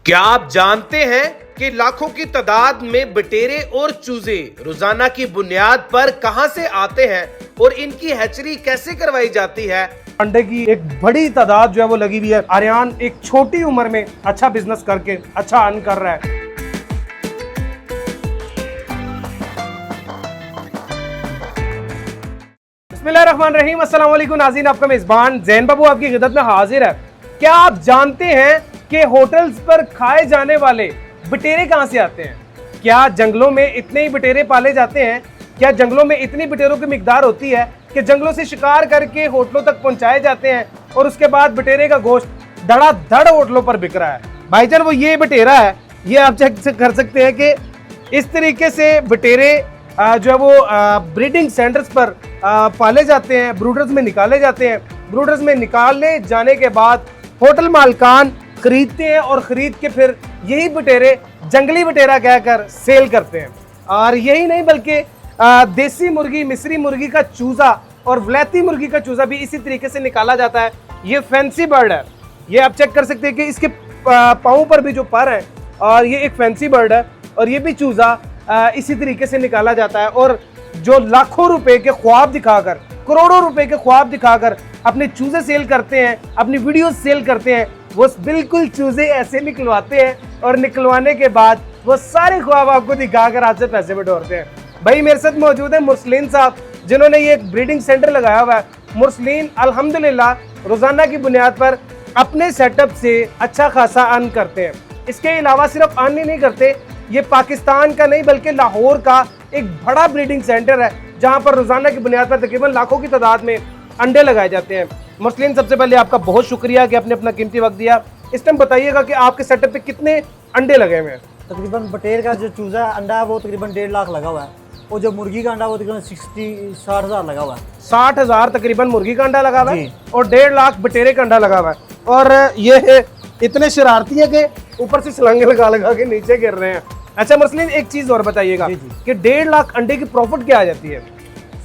क्या आप जानते हैं कि लाखों की तादाद में बटेरे और चूजे रोजाना की बुनियाद पर कहां से आते हैं और इनकी हैचरी कैसे करवाई जाती है। अंडे की एक बड़ी तादाद जो है वो लगी हुई है। आर्यन एक छोटी उम्र में अच्छा बिजनेस करके अच्छा अर्न कर रहा है। बिस्मिल्लाहिर्रहमानिर्रहीम, अस्सलाम वालेकुम नाज़रीन, आपका मेजबान ज़ैन बाबू आपकी खिदमत में हाजिर है। क्या आप जानते हैं कि होटल्स पर खाए जाने वाले बटेरे कहां से आते हैं? क्या जंगलों में इतने ही बटेरे पाले जाते हैं? क्या जंगलों में इतनी बटेरों की मिकदार होती है कि जंगलों से शिकार करके होटलों तक पहुंचाए जाते हैं और उसके बाद बटेरे का गोश्त धड़ाधड़ होटलों पर बिक रहा है? भाईजान, वो ये बटेरा है, ये आप चेक कर सकते हैं कि इस तरीके से बटेरे जो है वो ब्रीडिंग सेंटर्स पर पाले जाते हैं, ब्रूडर्स में निकाले जाते हैं। ब्रूडर्स में निकाले जाने के बाद होटल मालकान खरीदते हैं और खरीद के फिर यही बटेरे जंगली बटेरा कहकर सेल करते हैं। और यही नहीं बल्कि देसी मुर्गी, मिस्री मुर्गी का चूजा और वलैती मुर्गी का चूजा भी इसी तरीके से निकाला जाता है। ये फैंसी बर्ड है, ये आप चेक कर सकते हैं कि इसके पाँव पर भी जो पर है और ये एक फैंसी बर्ड है और ये भी चूजा इसी तरीके से निकाला जाता है। और जो लाखों रुपए के ख्वाब दिखाकर, करोड़ों रुपए के ख्वाब दिखाकर अपने चूजे सेल करते हैं, अपनी वीडियो सेल करते हैं, वो बिल्कुल चूजे ऐसे निकलवाते हैं और निकलवाने के बाद वो सारे ख्वाब आपको दिखाकर आपसे पैसे बटोरते हैं। भाई, मेरे साथ मौजूद है मुरसलीन साहब, जिन्होंने ये एक ब्रीडिंग सेंटर लगाया हुआ है। मुरसलीन अल्हम्दुलिल्लाह रोजाना की बुनियाद पर अपने सेटअप से अच्छा खासा अर्न करते हैं। इसके अलावा सिर्फ अर्न ही नहीं करते, ये पाकिस्तान का नहीं बल्कि लाहौर का एक बड़ा ब्रीडिंग सेंटर है जहां पर रोजाना की बुनियाद पर तकरीबन लाखों की तादाद में अंडे लगाए जाते हैं। मुरसलीन, सबसे पहले आपका बहुत शुक्रिया कि आपने अपना कीमती वक्त दिया। इस टाइम बताइएगा कि आपके सेटअप पे कितने अंडे लगे हुए हैं? तकरीबन बटेर का जो चूजा अंडा है वो तकरीबन 1.5 लाख लगा हुआ है और जो मुर्गी का अंडा वो तकरीबन 60 हज़ार लगा हुआ है। 60 हज़ार तकरीबन मुर्गी का अंडा लगा हुआ है और 1.5 लाख बटेरे का अंडा लगा हुआ है। और ये इतने शरारती है कि ऊपर से छलांगे लगा लगा के नीचे गिर रहे हैं। अच्छा मुरसलीन, एक चीज और बताइएगा कि 1.5 लाख अंडे की प्रॉफिट क्या आ जाती है?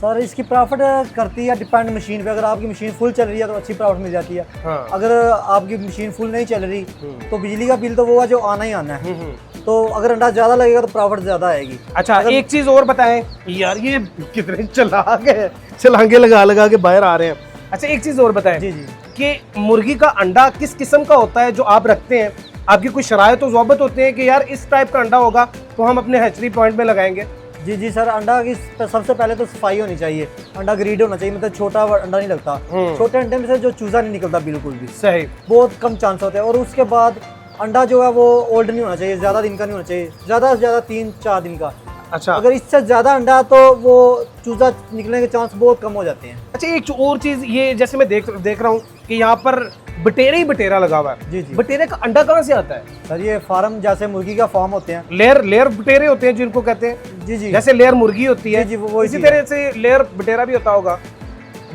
सर, इसकी प्रॉफिट करती है डिपेंड मशीन पे। अगर आपकी मशीन फुल चल रही है तो अच्छी प्रॉफिट मिल जाती है। हाँ। अगर आपकी मशीन फुल नहीं चल रही तो बिजली का बिल तो वो है जो आना ही आना है। तो अगर अंडा ज्यादा लगेगा तो प्रॉफिट ज्यादा आएगी। अच्छा, एक चीज और बताएं यार, ये कितने चालाक है, छलांगे लगा लगा के बाहर आ रहे हैं। अच्छा, एक चीज और बताएं जी कि मुर्गी का अंडा किस किस्म का होता है जो आप रखते हैं? आपकी कोई शरायत और ज़ाबित होते हैं कि यार इस टाइप का अंडा होगा तो हम अपने हैचरी पॉइंट में लगाएंगे? जी सर, अंडा की सबसे पहले तो सफाई होनी चाहिए। अंडा ग्रीड होना चाहिए, मतलब छोटा अंडा नहीं लगता। छोटे अंडे में से जो चूजा नहीं निकलता बिल्कुल भी, सही, बहुत कम चांस होते हैं। और उसके बाद अंडा जो है वो ओल्ड नहीं होना चाहिए, ज्यादा दिन का नहीं होना चाहिए, ज्यादा से ज्यादा 3-4 दिन का। अच्छा, अगर इससे ज्यादा अंडा तो वो चूजा निकलने के चांस बहुत कम हो जाते हैं। अच्छा, एक और चीज, ये जैसे मैं देख रहा हूँ कि यहाँ पर बटेरे ही बटेरा लगा हुआ है। जी बटेरे का अंडा कहाँ से आता है? सर, ये फार्म जैसे मुर्गी का फार्म होते हैं, लेयर बटेरे होते हैं जिनको कहते हैं। जी जैसे लेयर मुर्गी होती है, जी, वो इसी तरह से लेयर बटेरा भी होता होगा।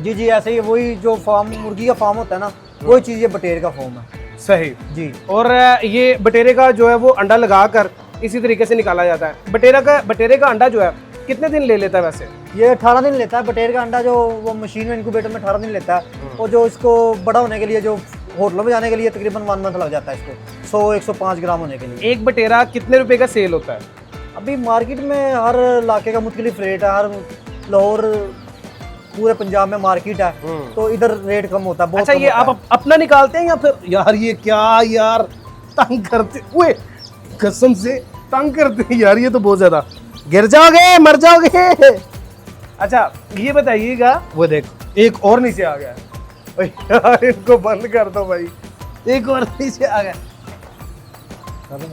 जी, ऐसे ही वही जो फार्म मुर्गी का फार्म होता है ना, वही चीज ये बटेरे का फार्म है। सही जी। और ये बटेरे का जो है वो अंडा लगाकर इसी तरीके से निकाला जाता है। बटेरे का अंडा जो है कितने दिन ले लेता है वैसे? ये 18 दिन लेता है बटेर का अंडा, जो वो मशीन में इनक्यूबेटर में 18 दिन लेता है। और जो इसको बड़ा होने के लिए, जो होटलों में जाने के लिए तकरीबन 1 मंथ लग जाता है इसको 100-105 ग्राम होने के लिए। एक बटेरा कितने रुपए का सेल होता है? अभी मार्केट में हर इलाके का मुख्तलिफ रेट है। हर लाहौर पूरे पंजाब में मार्केट है तो इधर रेट कम होता है, बहुत। अच्छा, ये आप अपना निकालते हैं या फिर? यार ये क्या यार, तंग करते हुए, कसम से तंग करते हैं यार, ये तो बहुत ज्यादा। गिर जाओगे, मर जाओगे। अच्छा, ये बताइएगा, वो देखो एक और नीचे आ गया यार, इनको बंद कर दो भाई, एक और नीचे आ गया।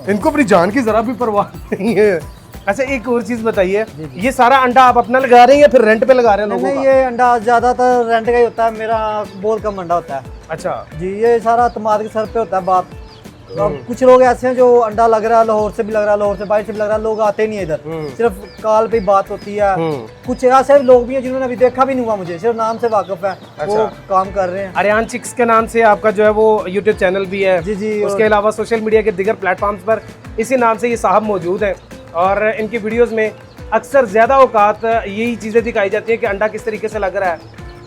इनको अपनी जान की जरा भी परवाह नहीं है। अच्छा, एक और चीज बताइए, ये सारा अंडा आप अपना लगा रहे हैं या फिर रेंट पे लगा रहे हैं लोगों का? ये अंडा ज्यादातर रेंट का ही होता है, मेरा बहुत कम अंडा होता है। अच्छा जी, ये सारा तमाद के सर पे होता है बात। अब कुछ लोग ऐसे हैं जो अंडा लग रहा है, लाहौर से भी लग रहा है, लाहौर से बाहर से भी लग रहा है, लोग आते नहीं है इधर, सिर्फ कॉल पे बात होती है। कुछ ऐसे लोग भी हैं जिन्होंने अभी देखा भी नहीं हुआ, मुझे सिर्फ नाम से वाकिफ है। अच्छा। वो काम कर रहे हैं। आर्यन चिक्स के नाम से आपका जो है वो यूट्यूब चैनल भी है। जी। उसके अलावा सोशल मीडिया के दिगर प्लेटफॉर्म्स पर इसी नाम से ये साहब मौजूद हैं और इनकी वीडियोस में अक्सर ज़्यादा औकात यही चीज़ें दिखाई जाती हैं कि अंडा किस तरीके से लग रहा है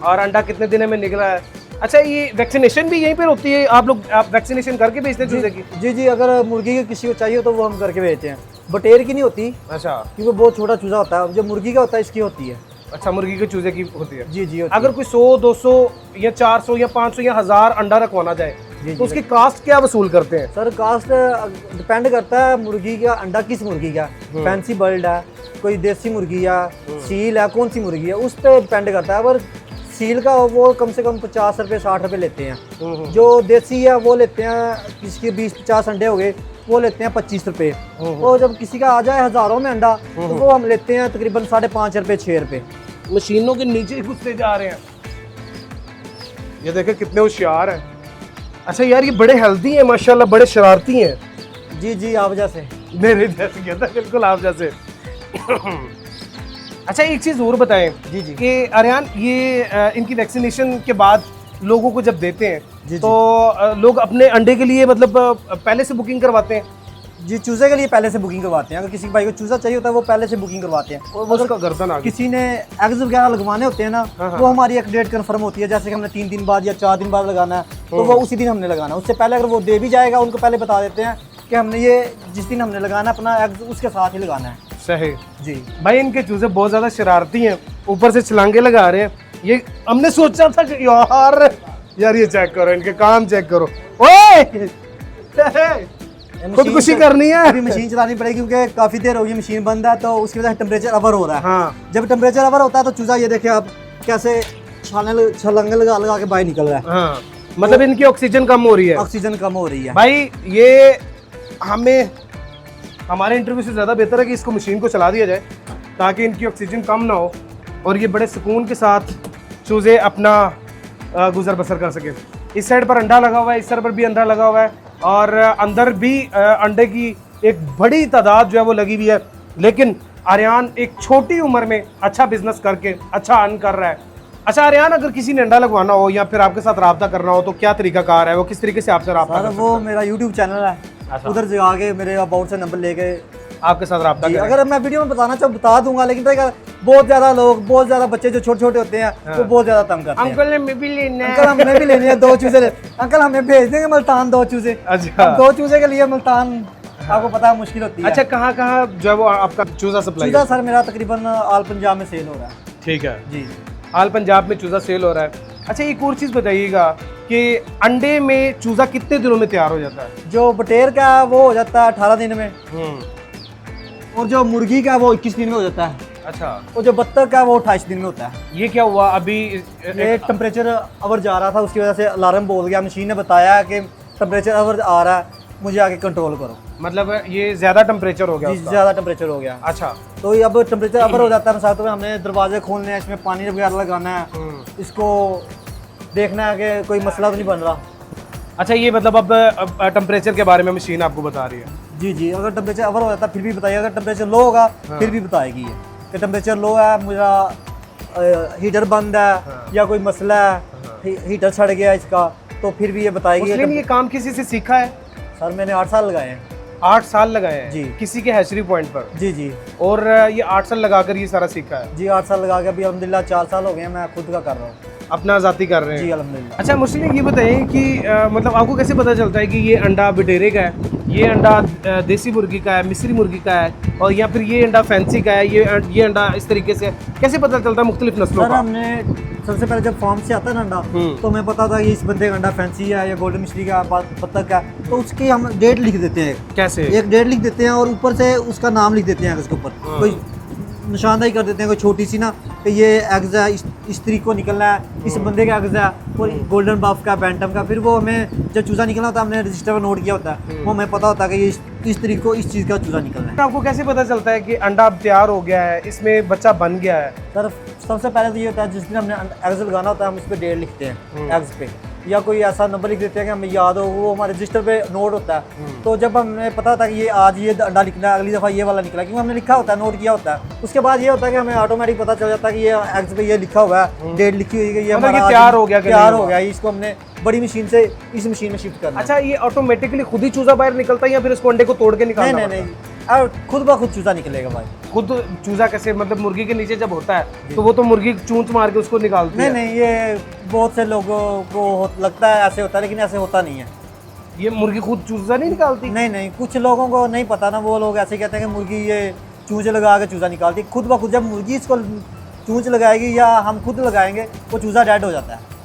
और अंडा कितने दिन में निकला है। अच्छा, ये वैक्सीनेशन भी यहीं पर होती है? आप वैक्सीनेशन करके भेजते हैं चूजे की? जी जी, अगर मुर्गी की किसी को चाहिए तो वो हम करके भेजते हैं। बटेर की नहीं होती, अच्छा, क्योंकि बहुत छोटा चूजा होता है। जो मुर्गी का होता है इसकी होती है। अच्छा, मुर्गी के चूजे की होती है। जी जी, अगर कोई 100, 200 या 400 या 500 या 1000 अंडा रखवाना जाए तो उसकी कास्ट क्या वसूल करते हैं? सर कास्ट डिपेंड करता है मुर्गी का अंडा किस मुर्गी का। फैंसी बर्ड है, कोई देसी मुर्गी है, सील है, कौन सी मुर्गी है उस पर डिपेंड करता है। अगर सील का वो कम से कम 50 रुपये 60 रुपये लेते हैं। जो देसी है वो लेते हैं, किसी के 20-50 अंडे हो गए वो लेते हैं 25 रुपये। और जब किसी का आ जाए हज़ारों में अंडा तो वो हम लेते हैं तकरीबन 5.5 रुपये 6 रुपये। मशीनों के नीचे ही घुसते जा रहे हैं। ये देखें कितने होशियार हैं। अच्छा यार, ये बड़े हेल्दी हैं माशाल्लाह, बड़े शरारती हैं। जी जी, आप जैसे मेरे जैसे कहता, बिल्कुल आप जैसे। अच्छा, एक चीज़ और बताएं जी जी कि आर्यन, ये इनकी वैक्सीनेशन के बाद लोगों को जब देते हैं जी तो लोग अपने अंडे के लिए मतलब पहले से बुकिंग करवाते हैं? जी, चूजे के लिए पहले से बुकिंग करवाते हैं। अगर किसी भाई को चूजा चाहिए होता है वो पहले से बुकिंग करवाते हैं। और उसका गर्दन आ गया। किसी ने एग्स वगैरह लगवाने होते हैं ना, वो हमारी एक डेट कंफर्म होती है। जैसे कि हमने 3 दिन बाद या 4 दिन बाद लगाना है तो वो उसी दिन हमने लगाना है। उससे पहले अगर वो दे भी जाएगा, उनको पहले बता देते हैं कि हमने ये जिस दिन हमने लगाना है अपना एग्स उसके साथ ही लगाना है। सही जी भाई, इनके चूजे बहुत ज्यादा शरारती हैं, ऊपर से छलांगे लगा रहे हैं। ये हमने सोचा था कि यार ये चेक करो, इनके काम चेक करो। ओए खुदकुशी करनी है। अभी मशीन चलानी पड़ेगी क्योंकि काफी देर हो गई मशीन बंद है, तो उसकी वजह से टेम्परेचर अवर हो रहा है। हाँ। जब टेम्परेचर अवर होता है तो चूजा ये देखिए आप कैसे छलांगे लगा लगा के बाहर निकल रहा है। हाँ, मतलब इनकी ऑक्सीजन कम हो रही है। ऑक्सीजन कम हो रही है। भाई ये हमारे इंटरव्यू से ज़्यादा बेहतर है कि इसको मशीन को चला दिया जाए ताकि इनकी ऑक्सीजन कम ना हो और ये बड़े सुकून के साथ चूज़े अपना गुजर बसर कर सके। इस साइड पर अंडा लगा हुआ है, इस साइड पर भी अंडा लगा हुआ है और अंदर भी अंडे की एक बड़ी तादाद जो है वो लगी हुई है। लेकिन आर्यन एक छोटी उम्र में अच्छा बिजनेस करके अच्छा अर्न कर रहा है। अच्छा आर्यन, अगर किसी ने अंडा लगवाना हो या फिर आपके साथ रब्ता करना हो तो क्या तरीकाकार है, वो किस तरीके से आपसे रब्ता कर सकता है? वो मेरा यूट्यूब चैनल है, उधर जाके मेरे अबाउट से नंबर लेके आपके साथ रब्ता करें। अगर मैं वीडियो में बताना चाहूँ बता दूंगा, लेकिन बहुत ज्यादा लोग, बहुत ज्यादा बच्चे जो छोटे छोटे होते हैं वो बहुत ज्यादा तंग करते हैं। अंकल ने भी लेना है, अंकल हमने भी लेने हैं 2 चूजे। अंकल हमें भेज देंगे मुल्तान 2 चूजे। अच्छा, 2 चूजे के लिए मुल्तान आपको पता है मुश्किल होती है। अच्छा, कहाँ जो है वो आपका चूजा सप्लाई? चूजा सर मेरा तकरीबन ऑल पंजाब में सेल हो रहा है। ठीक है जी, ऑल पंजाब में चूजा सेल हो रहा है। अच्छा, एक और चीज़ बताइएगा कि अंडे में चूजा कितने दिनों में तैयार हो जाता है? जो बटेर का है वो हो जाता है 18 दिन में, और जो मुर्गी का है वो 21 दिन में हो जाता है। अच्छा, और जो बत्तख का है वो 28 दिन में होता है। ये क्या हुआ अभी? ये टेम्परेचर अवर जा रहा था, उसकी वजह से अलार्म बोल गया, मशीन ने बताया कि टेम्परेचर अवर आ रहा है, मुझे आके कंट्रोल करो। मतलब ये ज्यादा टेम्परेचर हो गया उसका? ज़्यादा टेम्परेचर हो गया। अच्छा, तो ये अब टेम्परेचर अवर हो जाता है, साथ में हमने दरवाजे खोलने हैं, इसमें पानी वगैरह लगाना है, इसको देखना है कि कोई मसला तो नहीं बन रहा। अच्छा, ये मतलब अब टेम्परेचर के बारे में मशीन आपको बता रही है? जी जी, अगर टेम्परेचर अवर हो जाता है फिर भी बताइए, अगर टेम्परेचर लो होगा फिर भी बताएगी ये कि टेम्परेचर लो है, मेरा हीटर बंद है या कोई मसला है, हीटर सड़ गया इसका, तो फिर भी ये बताएगी। मुस्लिम, ये काम किसी से सीखा है? सर मैंने 8 साल लगाए हैं। 8 साल लगाए हैं जी। किसी के हैचरी पॉइंट पर? जी जी। और ये 8 साल लगाकर ये सारा सीखा है? जी 8 साल लगा के अभी अल्हम्दुलिल्लाह 4 साल हो गए हैं, मैं खुद का कर रहा हूँ, अपना जाती कर रहे हैं? जी अल्हम्दुलिल्लाह। अच्छा मुस्लिम, ये बताइए कि मतलब आपको कैसे पता चलता है कि ये अंडा बटेरे का है, ये अंडा देसी मुर्गी का है, मिस्री मुर्गी का है, और या फिर ये अंडा फैंसी का है, ये अंडा इस तरीके से कैसे पता चलता है मुख्तलिफ नस्लों सर का? हमने सबसे पहले जब फार्म से आता है ना अंडा, तो हमें पता था कि इस बंदे का अंडा फैंसी है या गोल्डन मिस्ट्री का, बत्तख का, तो उसकी हम डेट लिख देते हैं। कैसे? एक डेट लिख देते हैं और ऊपर से उसका नाम लिख देते हैं उसके ऊपर, कोई निशानदाही कर देते हैं कोई छोटी सी ना, कि ये एग्स है, इस तरीक को निकलना है, इस बंदे का एग्स है, और गोल्डन बफ का, बैंटम का। फिर वो हमें जब चूजा निकलना होता है हमने रजिस्टर पर नोट किया होता है, वो हमें पता होता है कि ये इस तरीक को इस चीज़ का चूजा निकलना है। आपको कैसे पता चलता है कि अंडा अब तैयार हो गया है, इसमें बच्चा बन गया है? सर सबसे पहले तो ये होता है जिस दिन हमने एग्स लगाना होता है हम उस पर डेट लिखते हैं एग्स पे, या कोई ऐसा नंबर लिख देते हैं कि हमें याद हो, वो हमारे रजिस्टर पे नोट होता है। तो जब हमें पता होता है कि ये आज ये अंडा निकला है, अगली दफ़ा ये वाला निकला, क्योंकि हमने लिखा होता है, नोट किया होता है। उसके बाद ये होता है कि हमें ऑटोमेटिक पता चल जाता है कि ये एग्स पे ये लिखा हुआ है, डेट लिखी हुई है, ये मतलब हमारा ये तैयार हो गया, तैयार हो गया, इसको हमने बड़ी मशीन से इस मशीन में शिफ्ट करना है। अच्छा, ये ऑटोमेटिकली खुद ही चूजा बाहर निकलता है या फिर उसको अंडे को तोड़ के निकालना? नहीं, खुद ब खुद चूजा निकलेगा भाई। खुद चूजा कैसे, मतलब मुर्गी के नीचे जब होता है तो वो तो मुर्गी चूंच मार के उसको निकालती है। नहीं, ये बहुत से लोगों को लगता है ऐसे होता है, लेकिन ऐसे होता नहीं है। ये मुर्गी खुद चूजा नहीं निकालती? नहीं, कुछ लोगों को नहीं पता ना, वो लोग ऐसे कहते हैं कि मुर्गी ये चूजे लगा के चूजा निकालती। खुद ब खुद जब मुर्गी इसको चूंच लगाएगी या हम खुद लगाएंगे, वो चूजा डेड हो जाता है।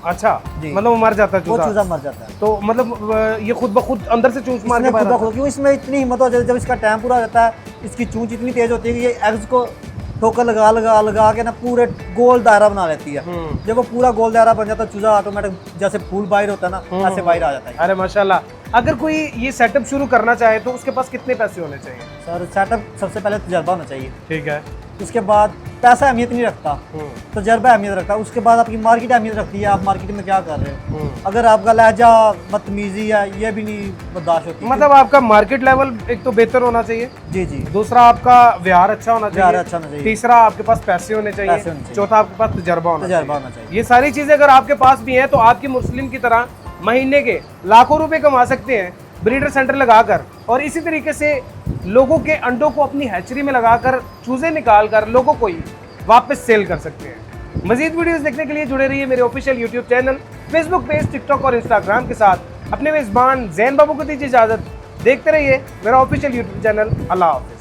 अच्छा, जी। मतलब वो मर जाता है वो चूजा? चूजा मर जाता है। तो मतलब ये खुद ब खुद अंदर से चूंच मार के इसमें बाहर खुद ब आता है? खुद, क्यों इसमें इतनी हिम्मत हो जाती है, जब इसका टाइम पूरा हो जाता है, इसकी चूंच इतनी तेज होती है कि ये एग्स को ठोकर लगा के ना पूरे गोल दायरा बना लेती है। जब वो पूरा गोल दायरा बन जाता है, चूजा ऑटोमेटिक जैसे फूल बाहर होता है ना, ऐसे बाहर आ जाता है। अरे माशाल्लाह। अगर कोई ये सेटअप शुरू करना चाहे तो उसके पास कितने पैसे होने चाहिए? सर सेटअप सबसे पहले तजर्बा होना चाहिए। ठीक है। उसके बाद पैसा अहमियत नहीं रखता, तजर्बा अहमियत रखता है। उसके बाद आपकी मार्केट अहमियत रखती है, आप मार्केट में क्या कर रहे हो। अगर आपका लहजा बदतमीजी है, ये भी नहीं बर्दाश्त होती। मतलब आपका मार्केट लेवल एक तो बेहतर होना चाहिए, जी। दूसरा आपका व्यवहार अच्छा होना व्यवहार चाहिए, अच्छा होना चाहिए। तीसरा आपके पास पैसे होने चाहिए, पैसे होने चाहिए। चौथा आपके पास तजर्बा होना चाहिए। ये सारी चीजें अगर आपके पास भी हैं तो आपकी मुस्लिम की तरह महीने के लाखों रुपए कमा सकते हैं ब्रीडर सेंटर लगाकर, और इसी तरीके से लोगों के अंडों को अपनी हैचरी में लगाकर चूजे निकाल कर लोगों को ही वापस सेल कर सकते हैं। मजीद वीडियोस देखने के लिए जुड़े रहिए मेरे official YouTube channel, Facebook page, TikTok और इंस्टाग्राम के साथ। अपने मेजबान जैन बाबू को दीजिए इजाजत। देखते रहिए मेरा ऑफिशियल यूट्यूब चैनल। अल्लाह हाफ़िज़।